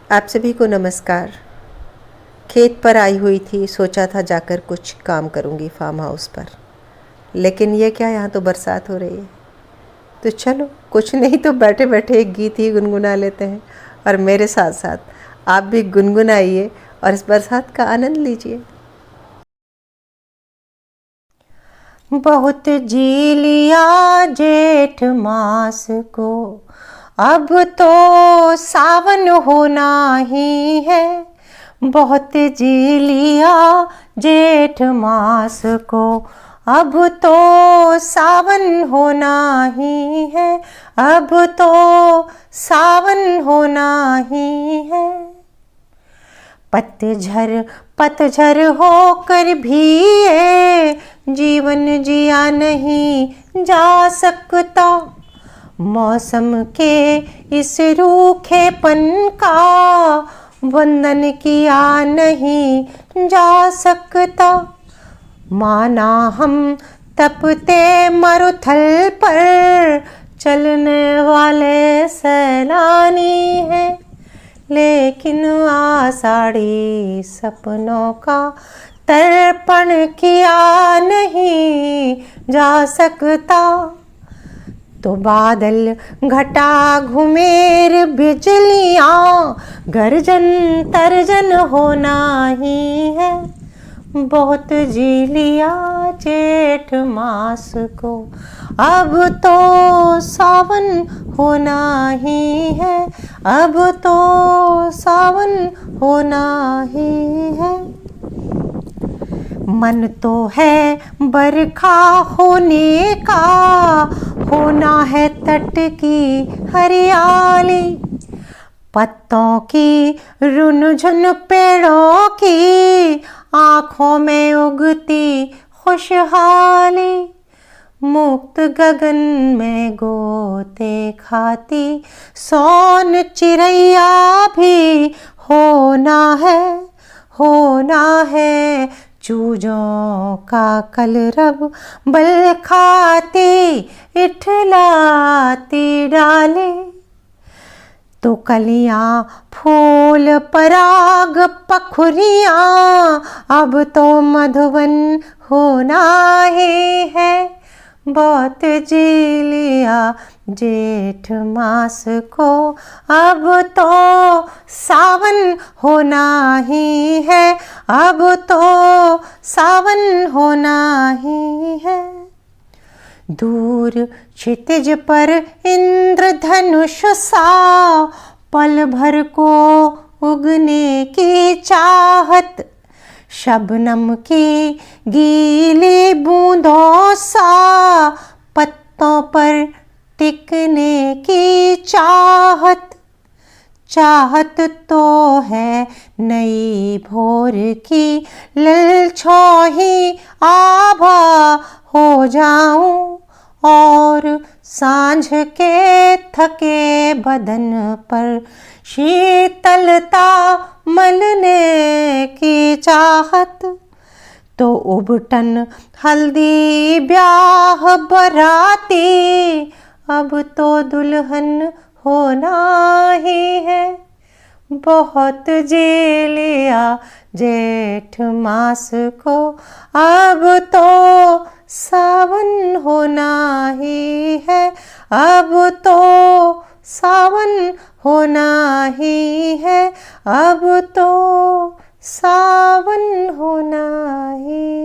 आप सभी को नमस्कार। खेत पर आई हुई थी, सोचा था जाकर कुछ काम करूंगी फार्म हाउस पर, लेकिन ये क्या, यहाँ तो बरसात हो रही है। तो चलो कुछ नहीं तो बैठे बैठे एक गीत ही गुनगुना लेते हैं, और मेरे साथ साथ आप भी गुनगुनाइए और इस बरसात का आनंद लीजिए। बहुत जी लिया जेठ मास को, अब तो सावन होना ही है। बहुत जी लिया जेठ मास को, अब तो सावन होना ही है। अब तो सावन होना ही है। पतझर पतझर होकर भी ये जीवन जिया नहीं जा सकता। मौसम के इस रूखेपन का वंदन किया नहीं जा सकता। माना हम तपते मरुथल पर चलने वाले सैलानी हैं, लेकिन आषाढ़ी सपनों का तर्पण किया नहीं जा सकता। तो बादल घटा घुमेर बिजलियाँ गर्जन तर्जन होना ही है। बहुत जी लिया जेठ मास को, अब तो सावन होना ही है। अब तो सावन होना ही है। मन तो है बरखा होने का, होना है तट की हरियाली। पत्तों की रुनझुन पेड़ों की आँखों में उगती खुशहाली। मुक्त गगन में गोते खाती सोन चिड़ैया भी होना है। होना है चूजों का कलरव बल खाती इठलाती डाले। तो कलियाँ फूल पराग पखुरियाँ अब तो मधुवन होना ही है। बहुत जी लिया जेठ मास को, अब तो सावन होना ही है। अब तो सावन होना ही है। दूर क्षितिज पर इंद्रधनुष सा पल भर को उगने की चाहत। शबनम की गीली बूंदों सा पत्तों पर टिकने की चाहत। चाहत तो है नई भोर की ललछौही आभा हो जाऊं, और सांझ के थके बदन पर शीतलता मलने की चाहत। तो उबटन हल्दी ब्याह बराती अब तो दुल्हन होना ही है। बहुत जी लिया जेठ मास को, अब तो सावन होना ही है। अब तो सावन होना ही है। अब तो सावन होना ही